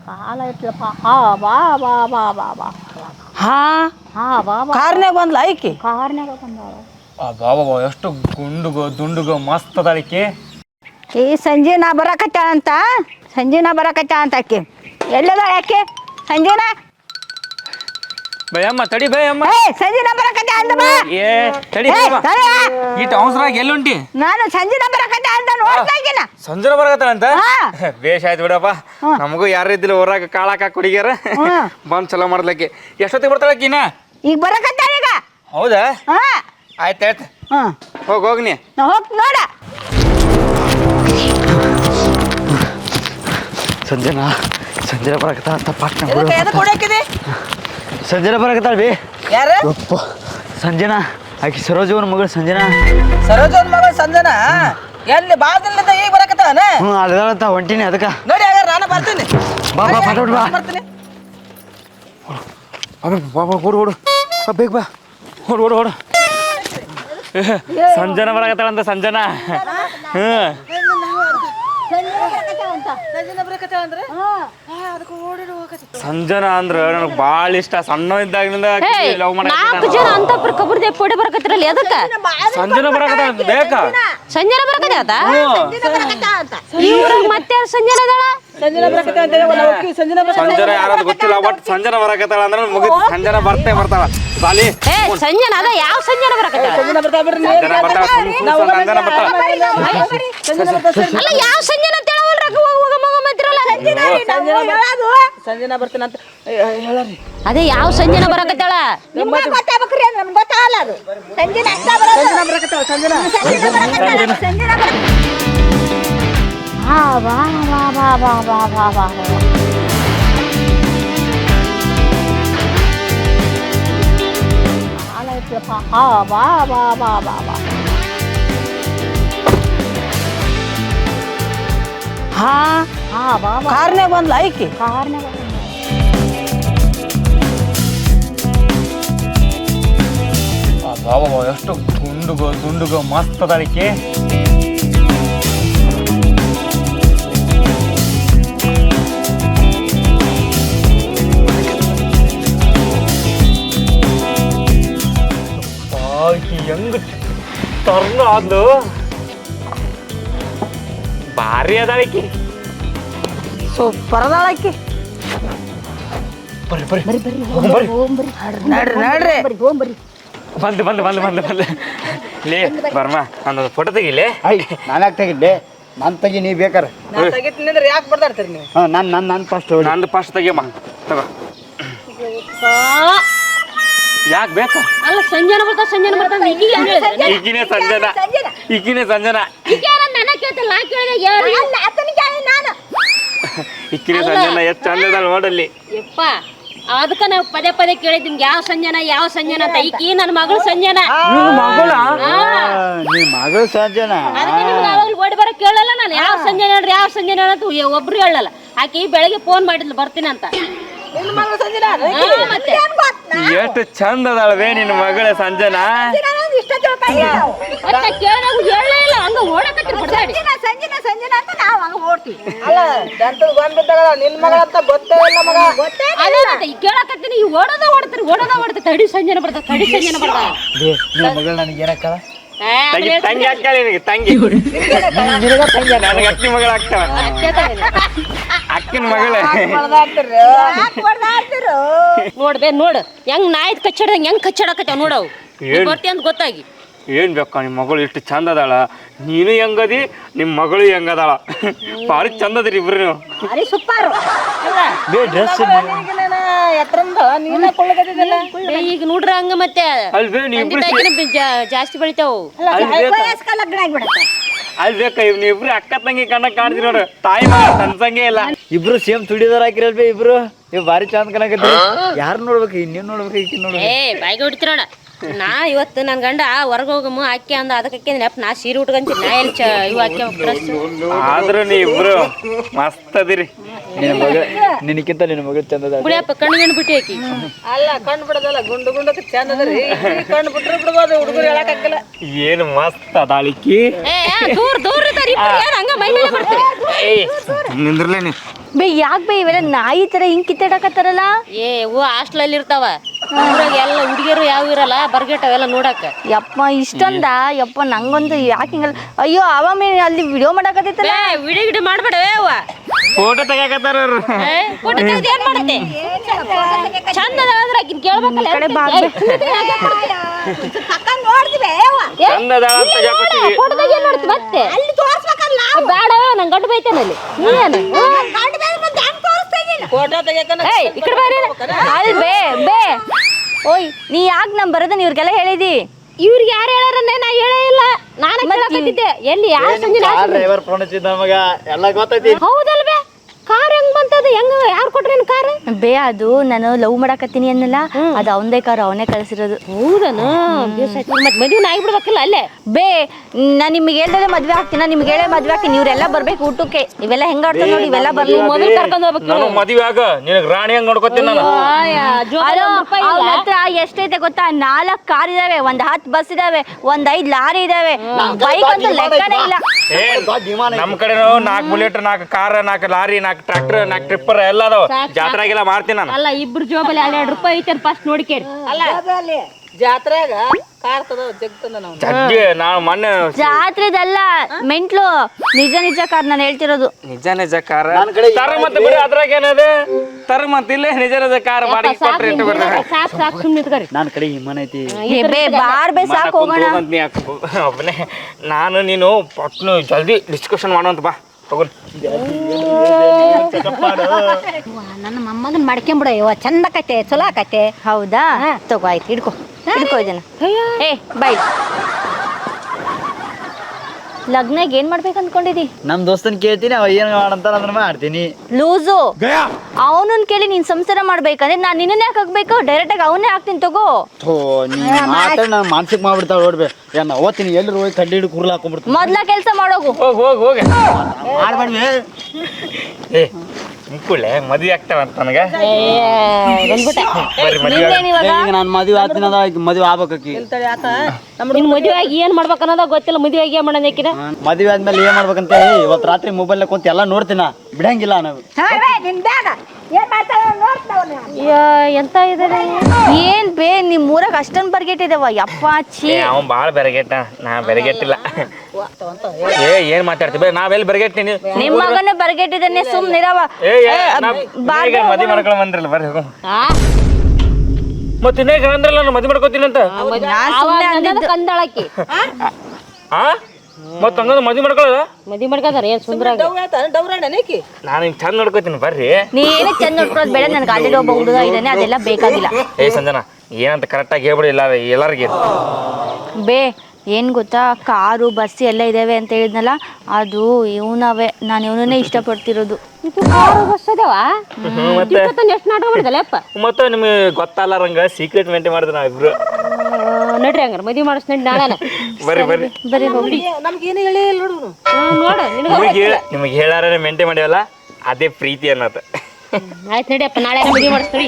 ಕಾಲ ಐತ್ಲಪ್ಪ. ಹಾ ಬಾ ಬಾ ಬಾ ಬಾ ಬಾ ಹಾ ಹಾ ಬಾ ಬಾ ಕಾರ್ನ್ಯಾಗ ಬಂದ್ಲ ಐಕಿ. ಕಾರ್ನ್ಯಾಗ ಬಂದಾಳ. ಬಾಬಾ ಎಷ್ಟು ಗುಂಡುಗೋ ದುಂಡುಗೋ ಮಸ್ತ್ ಅದಾಳಿಕೆ. ಈ ಸಂಜೀನ ಬರಕತ್ತಾಳಂತ, ಸಂಜೀನ ಬರಕತ್ತಾಳಂತ ಆಕಿ. ಎಲ್ಲದಾಳ ಆಕೆ ಸಂಜೀನ? ಭಯಮ್ಮ ತಡಿ ಭಯಮ್ಮ. ಸಂಜೀನ ಬರಕತ್ತ ಅಂತ ಬಾ. ಏ ತಡಿ ಇಟ್ಟು ಅವಸರಾಗಿ ಎಲ್ಲುಂಟಿ? ನಾನು ಸಂಜೀನ ಬರಕತ್ತ ಅಂತ ನೋಡ್ತಾ ಇದ್ದೀನ. ಸಂಜನ ಬರಕತ್ತಾಳಂತ? ಬೇಷ್ ಆಯ್ತು ಬಿಡಪ್ಪ. ನಮಗೂ ಯಾರು ಇದ್ದಿಲ್ಲ ಊರಾಗ ಕಾಳಾಕ ಕುಡಿಗ್ಯಾರ ಬಂದ್ ಚಲೋ ಮಾಡ್ಲಕ್ಕೆ. ಎಷ್ಟೊತ್ತಿಗೆ ಬರ್ತಾಳಕ್ಕಿನ? ಈಗ ಬರಕತ್ತಾಳ ಈಗ. ಹೌದಾ? ಆಯ್ತಾಯ್ತು ಹೋಗ್ನಿ. ಹೋಗ್ ನೋಡ. ಸಂಜನಾ ಬರಕತ್ತಾಳ ಅಂತ ಪಾಟ್ನ ಸಂಜನಾ ಬರಕತ್ತಾಳ ಬಿ. ಯಾರು? ಸಂಜನಾ ಆಕಿ ಸರೋಜವನ ಮಗಳು ಸಂಜನಾ. ಸರೋಜನ್ ಮಗಳು ಸಂಜನಾ ಎಲ್ಲಿ ಬಾದಿಲ್ಲದ ಈಗ ಬರಕತ್ತಾನ? ಅದಂತ ಹೊಂಟಿನಿ ಅದಕ್ಕ. ನೋಡಿ ಹಾಗಾದ್ರೆ ನಾನು ಬರ್ತೀನಿ. ಬಾ ಬಾ ಫಟಾಫಟ್ ಬಾ. ಬರ್ತೀನಿ. ಬಾಬಾ ಓಡು ಬೇಗ ಬಾ. ಓಡು ಸಂಜನ ಬರಕತ್ತಾಳಂತ ಸಂಜನಾ. ಸಂಜನಾ ಅಂದ್ರ ನನಗೆ ಭಾಳ ಇಷ್ಟ. ಸಣ್ಣ ಇದ್ದಾಗಿನಿಂದ ಲವ್ ಸಂಜನಾ ಬರಕತ್ತಾಳ ಬೇಕಾ? ಸಂಜನ ಬರಕತ್ತ ಮತ್ತೆ ಸಂಜನಾ ಯಾರಾದ್ರು ಗೊತ್ತಿಲ್ಲ, ಬಟ್ ಸಂಜನಾ ಬರಕತ್ತಾಳ ಅಂದ್ರೆ ಮುಗಿತು. ಸಂಜನಾ ಬರ್ತಾಳ ಬಾಲಿ. ಸಂಜನ ಅದ ಯಾವ ಸಂಜನ ಬರಕತ್ತಾಳ? ಸಂಜನಾ ಬರ್ತಾಳ ಅಲ್ಲ ಯಾವ ಸಂಜನ ಅಂತ ಸಂಜನಾ ಬರ್ತೀನಿ ಅಂತ ಹೇಳರಿ. ಅದೇ ಯಾವ ಸಂಜನ ಬರಕತ್ತಾಳ? ಕಾರ್ನ್ಯಾಗ ಬಂದ್ಲ ಐಕಿ. ಬಾಬಾ ಎಷ್ಟು ಗುಂಡುಗೋ ಮಸ್ತ್ ಅದಾಳಿಕೆ. ಹೆಂಗ ತರ್ನ ಆದ್ಲು, ಭಾರಿ ಅದಾಳಿಕೆ. ಸೂಪರ್ ಅದಾಳಕಿ. ಬರ್ರಿ ಬಂದು ಲೇ ಬರ್ಮ ನಂದೊಂದು ಫೋಟೋ ತೆಗಿಲೇ. ನಾನು ಯಾಕೆ ತೆಗಿದ್ದೆ? ನಾನು ತೆಗಿ, ನೀ ಬೇಕಾರೆ. ನಾನು ತೆಗಿತೀನಿ ಯಾಕೆ ಬರ್ದಾಡ್ತೀರಿ ನೀವು? ನಾನು ಫಸ್ಟ್ ನಂದು ಫಸ್ಟ್ ತೆಗಿಯಮ್ಮ ತಗೋ. ಯಾಕೆ ಬೇಕಾ? ಅಲ್ಲ ಸಂಜನ ಬರ್ತಾವ ಈಗಿನೇ ಸಂಜನಾ ಇಕ್ಕಿನೇ ಸಂಜನಾ ಎಷ್ಟು ಚಂದ ಇದಾಳ ನೋಡಲ್ಲಿ. ಯಪ್ಪ ಅದಕ್ಕ ನಾವು ಪದೇ ಕೇಳಿದ್ ಯಾವ ಸಂಜನ ಅಂತ. ಈಕಿ ನನ್ನ ಮಗಳು ಸಂಜನಾ. ಮಗಳ ನೀ ಮಗಳು ಸಂಜನಾ. ಅದಕ್ಕೆ ನಿಮ್ಗೆ ಅವಾಗ ಓಡಿ ಬರ ಕೇಳಲ್ಲ ನಾನು. ಯಾವ ಸಂಜನ ಅಂತ ಒಬ್ರು ಹೇಳಲ್ಲ. ಆಕಿ ಬೆಳಗ್ಗೆ ಫೋನ್ ಮಾಡಿದ್ಲು ಬರ್ತೀನಿ ಅಂತ. ಎಷ್ಟು ಚಂದ ಅದಾಳವೇ ನಿನ್ನ ಮಗಳ ಸಂಜನಾ. ಅಲ್ಲ ನಿನ್ ಮಗಳ ಅಂತ ಗೊತ್ತೇ ಇಲ್ಲ ಮಗ. ಕೇಳಕತ್ತೀನಿ ಓಡೋದ ತಡಿ ಸಂಜನ ಬರ್ತಾವ ಮಗಳು ನನಗೆ ಏನಕ್ಕಲ್ಲ? ತಂಗಿ ಹಾಕ್ತಾಳೆ ನಿನಗೆ. ತಂಗಿ ನನಗೆ ಅಕ್ಕಿ ಮಗಳ ಆಗ್ತಾವ. ಅಕ್ಕಿನ ಮಗಳೇ ನೋಡು ಹೆಂಗ್ ನಾಯ್ದು ಕಚ್ಚಾಡ್ದಂಗ ಹೆಂಗ್ ಕಚ್ಚಾಡಕತ್ತಾವ ನೋಡವು. ಬರ್ತಿ ಅಂತ ಗೊತ್ತಾಗಿ ಏನ್ ಬೇಕಾ? ನಿಮ್ಮ ಮಗಳು ಎಷ್ಟು ಚಂದ ಅದಾಳ. ನೀನು ಹೆಂಗದಿ, ನಿಮ್ಮ ಮಗಳು ಹೆಂಗದಾಳ. ಭಾರಿ ಚಂದ ಅದ್ರಿ ಇಬ್ರು ನೀವು. ಈಗ ನೋಡ್ರ ಹಂಗ ಮತ್ತೆ ಅಲ್ವೇ ನೀವು ಜಾಸ್ತಿ ಬೆಳಿತಾವು. ಅಲ್ಲಿ ಬೇಕಾ ನೀವಿಬ್ರು ಅಕ್ಕ ತಂಗಿ ಕಣ್ಣ ಕಾಣ್ತೀವಿ ನೋಡ್ರಿ. ತಾಯಿ ಮಗ ತನ್ಸಂಗೆ ಇಲ್ಲ. ಇಬ್ರು ಸೇಮ್ ತುಡಿದಾರ ಹಾಕಿರಲ್ವೇ ಇಬ್ರು. ನೀವು ಭಾರಿ ಚಂದ ಕಣಕತ್ರಿ. ಯಾರು ನೋಡ್ಬೇಕು? ಇನ್ನೇನು ನೋಡ್ಬೇಕು? ಈಕಿ ನೋಡ್ಬೇಕು. ಬಾಯಿಗೆ ಹೊಡಿತೀರ ನೋಡ. ನಾ ಇವತ್ತು ನನ್ನ ಗಂಡ ಹೊರಗೆ ಹೋಗಮ್ಮ ಅಕ್ಕಿ ಅಂದ ಅದಕ್ಕೆ ನಾ ಸೀರೆ ಉಟ್ಕೊಂತೀನಿ. ನಾ ಎಲ್ಲಿ ಇವು ಅಕ್ಕಿ ಆದ್ರೂ ನೀ ಇಬ್ರು ಮಸ್ತ್ ಅದಿರಿ. ನಿನಕ್ಕಿಂತ ನಿನ್ನ ಮಗಳು ಚಂದದ. ಬಿಡಿಯಪ್ಪ ಕಣ್ಣು ಬಿಟ್ಟು ಆಕಿ ಅಲ್ಲ ಕಣ್ಣು ಬಿಡೋದಲ್ಲ ಗುಂಡು ಚಂದ ಅದರಿ. ಕಣ್ಣು ಬಿಟ್ರು ಬಿಡ್ಬೋದು, ಹುಡುಗರು ಹೇಳಕ್ಕಾಗಲ್ಲ. ಏನು ಮಸ್ತ್ ಅದಾಳಿಕಿ. ದೂರ ಹಂಗ ಮೈ ಮೇಲೆ ಬರ್ತೀರಿ. ನಿಂದ್ರಲೇ ನೀ ಬೇ ಯಾಕೆ ಬೇ ಇವೆಲ್ಲ ನಾಯಿ ತರ ಹಿಂಗ್ ಕಿತ್ತಾಡಕತ್ತಾರಲ್ಲ? ಇವು ಹಾಸ್ಟೆಲಲ್ಲಿ ಇರ್ತಾವ ಊರಾಗ ಎಲ್ಲ ಹುಡುಗಿಯರು ಯಾವ ಇರಲ್ಲ ಬರ್ಗೆಟ್ಟವೆಲ್ಲ ನೋಡಕ್ಕ. ಯಪ್ಪ ಇಷ್ಟೊಂದ ಯಪ್ಪ ನಂಗೊಂದು ಯಾಕೆ ಹಿಂಗಲ್ಲ. ಅಯ್ಯೋ ಅವಮ್ಮೆ ಅಲ್ಲಿ ವಿಡಿಯೋ ಮಾಡಕತ್ತೈತಲ್ಲ. ವಿಡಿಯೋ ಗಿಡಿ ಮಾಡ್ಬೇಡವೇ ಅವ್ವ. ಫೋಟೋ ತೆಗಿಯಾಕತ್ತಾರ ಅವ್ರು. ಫೋಟೋ ತೆಗ್ದು ಏನ್ ಮಾಡುತ್ತೆ? ಚಂದ ಅದಾಳಂದ್ರ ಆಕಿನ್ ಕೇಳ್ಬೇಕಲ್ಲ. ಈ ಕಡೆ ಬಾ ಬೇ. ಚಂದ ಅದಾಳ ಅಂತ ತೆಗಿಯಾಕತ್ತೀವಿ. ಫೋಟೋ ತೆಗಿ ಏನ್ ಮಾಡ್ತಿ ಮತ್ತೆ? ಬೇಡ ನಂಗೆ ಗಂಡು ಬೈತೇನೆ ಅಲ್ಲಿ. ನೀನು ಫೋಟೋ ತೆಗಿಯಕನ ಈ ಕಡೆ ಬಾರಿ. ಅಲ್ಲಿ ಬೇ ಬೇ ಓಯ್ ನೀ ಯಾಕೆ ನಮ್ ಬರೋದನ್ನ ಇವ್ರಿಗೆಲ್ಲ ಹೇಳಿದಿ? ಇವ್ರಿಗೆ ಯಾರು ಹೇಳಾರನ್ನೇ ನಾ ಹೇಳೇ ಇಲ್ಲ. ನಾನು ಕೇಳಕತ್ತಿದ್ದೆ ಎಲ್ಲಿ ಯಾರು ಸಂಜೆ ಡ್ರೈವರ್ ಫೋನ್ ಹಚ್ಚಿದ್ದ ನಮಗ ಎಲ್ಲ ಗೊತ್ತೈತಿ. ಹೌದಲ್ವೇ? ಕಾರ್ ಹೆಂಗ್ ಬಂತದ? ಹೆಂಗ ಯಾರು ಕೊಟ್ರಿ ಕಾರ್? ಬೇ ಅದು ನಾನು ಲವ್ ಮಾಡಕತ್ತೀನಿ ಅನ್ನಲ್ಲ, ಅದು ಅವನದೇ ಕಾರು, ಅವನೇ ಕಳ್ಸಿರೋದು. ಹೌದನ? ಮತ್ತೆ ಮದುವೆ ಆಗಿಬಿಡ್ಬೇಕಲ್ಲ ಅಲ್ಲೇ. ಬೇ ನಾನು ನಿಮ್ಗೆ ಹೇಳ್ದಲೆ ಮದ್ವೆ ಆಗ್ತೀನಿ, ನಿಮ್ಗೆ ಹೇಳೇ ಮದ್ವೆ ಆಗ್ತೀನಿ. ಇವರೆಲ್ಲ ಬರ್ಬೇಕು ಊಟಕ್ಕೆ. ಇವೆಲ್ಲ ಹೆಂಗ ಆಡ್ತಾರ ನೋಡಿ, ಇವೆಲ್ಲ ಬರ್ಲಿ. ಮೊದಲು ಕರ್ಕೊಂಡು ಹೋಗ್ಬೇಕು. ನಾನು ಮದುವೆ ಆಗ ನಿನಗೆ ರಾಣಿ ಹಂಗ್ ನೋಡ್ಕೊತೀನಿ ನಾನು. ಅವ್ನ ಹತ್ರ ಎಷ್ಟೈತೆ ಗೊತ್ತಾ? 4 ಕಾರ್ ಇದಾವೆ, 10 ಬಸ್ ಇದಾವೆ, 5 ಲಾರಿ ಇದಾವೆ, ಬೈಕ್ ಅಂತೂ ಲೆಕ್ಕನೇ ಇಲ್ಲ. ನಮ್ ಕಡೆ 4 bullet, 4 car, 4 lorry, 4 tractor, 4 tripper ಎಲ್ಲ ಅದಾವ. ಜಾತ್ರೆಗೆಲ್ಲ ಮಾಡ್ತೀನಿ ನಾನು. ಅಲ್ಲ ಇಬ್ರು ಜೋಬಲ್ಲಿ 2 ರೂಪಾಯಿ ಐತೆ ಫಸ್ಟ್ ನೋಡ್ಕೇರಿ. ಅಲ್ಲ ಜಾತ್ರೆಗ ಕಾರ್ತದ ಜಗ್ತದ ನಾವು ಜಗ್ಗಿ ನಾವು ಮೊನ್ನೆ ಜಾತ್ರೆದಲ್ಲ ಮೆಂಟ್ಲು, ನಿಜ ನಿಜ ಕಾರ್ ನಾನು ಹೇಳ್ತಿರೋದು. ನಿಜ ನಿಜ ಕಾರ ತರ ಮತ್ತೆ ಬರೀ ಅದ್ರಾಗ ಏನದ ತರ ಮತ್ತೆ ಇಲ್ಲೇ ನಿಜ ನಿಜ ಕಾರ ಬಾಡಿಗೆ ಕೊಟ್ರೆ ಇಟ್ಟು ಬರ್ತಾರೆ. ಸಾಕು ಸಾಕು ಸುಮ್ಮನೆ ಇಟ್ಕೊರಿ. ನನ್ನ ಕಡೆ ವಿಮಾನ ಐತಿ. ಬೇ ಬಾರ್ ಬೇ ಸಾಕು ಹೋಗೋಣ. ಒಬ್ಬನೇ ನಾನು ನೀನು ಪಟ್ನು ಜಲ್ದಿ ಡಿಸ್ಕಷನ್ ಮಾಡುವಂತ ಬಾ ತಗೋರಿ. ನನ್ನ ಮೊಮ್ಮಗನ್ ಮಾಡ್ಕೊಂಬಿಡ ಇವ ಚಂದ ಆಕೈತೆ, ಚಲೋ ಆಕೈತೆ. ಹೌದಾ? ತಗೋ ಆಯ್ತು, ಹಿಡ್ಕೊ ಇದನ್ನ. ಏ ಬೈ. ಲಗ್ನಾಗ ಏನ್ ಮಾಡ್ಬೇಕು ಅನ್ಕೊಂಡಿದಿ? ನಮ್ ದೋಸ್ತನ್ ಕೇಳ್ತೀನಿ, ಅವ ಏನ್ ಮಾಡಂತಾರ ಅದನ್ನ ಮಾಡ್ತೀನಿ. ಲೂಸು ಅವನನ್ನ ಕೇಳಿ ನೀನ್ ಸಂಸಾರ ಮಾಡ್ಬೇಕಂದ್ರೆ ನಾನ್ ನಿನ್ನ ಯಾಕೆ ಹಾಕ್ಬೇಕು? ಡೈರೆಕ್ಟ್ ಆಗಿ ಅವನ್ನೇ ಹಾಕ್ತೀನಿ ತಗೋ. ಮಾತಾಡಿ ನಾನು ಮಾನಸಿಕ ಮಾಡ್ಬಿಡ್ತಾವ ನೋಡ್ಬೇ. ಏನ್ ಅವತ್ತಿನ ಎಲ್ಲರೂ ಹೋಗಿ ಕಡ್ಡಿ ಹಿಡಿದು ಕುರ್ಲ ಹಾಕೊಂಡ್ಬಿಡ್ತೀನಿ. ಮೊದ್ಲ ಕೆಲ್ಸ ಮಾಡೋಗು. ಹೋಗಿ ಹೋಗಿ ಹೋಗಿ ಮಾಡ್ಬೇಡ್ಬೇ. ಏ ಮುಕ್ಕುಳೆ ಮದುವೆ ಆಗ್ತಾವಂತ ನನಗೆ. ಬರ್ರಿ ಮದುವೆ ಈಗ ನಾನು ಮದುವೆ ಆಗ್ತೀನಿ ಅದ ಮದುವೆ ಆಗ್ಬೇಕಿ. ನಿನ್ ಮದುವೆ ಆಗಿ ಏನ್ ಮಾಡ್ಬೇಕು ಅನ್ನೋದ ಗೊತ್ತಿಲ್ಲ. ಮದುವೆ ಆಗಿ ಏನ್ ಮಾಡೋದಕ್ಕಿದ? ಮದುವೆ ಆದ್ಮೇಲೆ ಏನ್ ಮಾಡ್ಬೇಕಂತ ಇವತ್ತು ರಾತ್ರಿ ಮೊಬೈಲ್ ಕುಂತ ಎಲ್ಲ ನೋಡ್ತೀನ, ಬಿಡಂಗಿಲ್ಲ ನಾವು. ಎಂತ ಇದಾರೆ? ಏನ್ ಬೇ ನಿಮ್ ಊರಾಗ ಅಷ್ಟೊಂದ್ ಬರ್ಗೆಟ್ಟಿದಾವ? ಯಪ್ಪ ಛೀ. ಅವ್ನು ಭಾಳ ಬೆರಗೆಟ್ಟ, ನಾ ಬೆರಗೆಟ್ಟಿಲ್ಲ. ಏನ್ ಮಾತಾಡ್ತೀವಿ? ನಾವೆಲ್ಲಿ ಬೆರಗೆಟ್ಟಿನಿ? ನಿಮ್ ಮಗನ ಬರ್ಗೆಟ್ಟಿದ್ದಾನೆ, ಸುಮ್ನಿರವ. ಮದುವೆ ಮಾಡ್ಕೊಂಡ್ ಬಂದ್ರಲ್ಲ, ಬರ್ರಿ ಹೋಗು. ಮತ್ತೆ ಇನ್ನೇಗ ಅಂದ್ರಲ್ಲ ನಾನು ಮದುವೆ ಮಾಡ್ಕೋತೀನಿ ಅಂತ. ಕಂದಾಳಕಿ ಮತ್ತ ಹಂಗಂದ್ರೆ ಮದುವೆ ಮಾಡ್ಕೊಳ್ಳೋದ? ಮದುವೆ ಮಾಡ್ಕೊಂಡಾರ ಏನ್ ಸುಂದರ ಡೌರಾಣಿ ನಾನು ಹಿಂಗ್ ಚಂದ ನೋಡ್ಕೋತೀನಿ ಬರ್ರಿ. ನೀ ಏನೇ ಚಂದ ನೋಡ್ಕೊಳ್ಳೋದು ಬೇಡ, ನನ್ಗೆ ಆಲ್ರೆಡಿ ಒಬ್ಬ ಹುಡುಗ ಇದ್ದಾನೆ, ಅದೆಲ್ಲ ಬೇಕಾಗಿಲ್ಲ. ಏ ಸಂಜನಾ ಏನಂತ ಕರೆಕ್ಟಾಗಿ ಹೇಳ್ಬಿಡಿ, ಇಲ್ಲ ಎಲ್ಲರಿಗೆ. ಬೇ ಏನ್ ಗೊತ್ತಾ, ಕಾರು ಬಸ್ ಎಲ್ಲ ಇದಾವೆ ಅಂತ ಹೇಳಿದ್ನಲ್ಲ, ಅದು ಇವನವೇ. ನಾನು ಇವನನ್ನೇ ಇಷ್ಟಪಡ್ತಿರೋದು. ಬಸ್ ಅದಾವ ಮತ್ತೆ ಎಷ್ಟು ನಾಟಕ ಮಾಡಿದಲ್ಲಪ್ಪ. ಮತ್ತೆ ನಿಮ್ಗೆ ಗೊತ್ತಲ್ಲಾರಂಗ ಸೀಕ್ರೆಟ್ ಮೇಂಟೈನ್ ಮಾಡಿದ್ರೆ ನಾವಿಬ್ರು. ನಡ್ರಿ ಹಂಗಾರ ಮದುವೆ ಮಾಡಿಸ್ ನಡಿ ನಾಳೆ. ಬರ್ರಿ ಬರ್ರಿ ಬರೀ ಹೋಗಿ. ನಮ್ಗೇನು ಹೇಳಿ ಇಲ್ಲ ನೋಡು. ನೋಡ ನಿಮಗೆ ಹೇಳಾರ ಮೇಂಟೈನ್ ಮಾಡ್ಯವಲ್ಲ, ಅದೇ ಪ್ರೀತಿ ಅನ್ನೋದು. ಆಯ್ತು ನಡಿಯಪ್ಪ, ನಾಳೆ ಮದುವೆ ಮಾಡಿಸ್ತೀವಿ.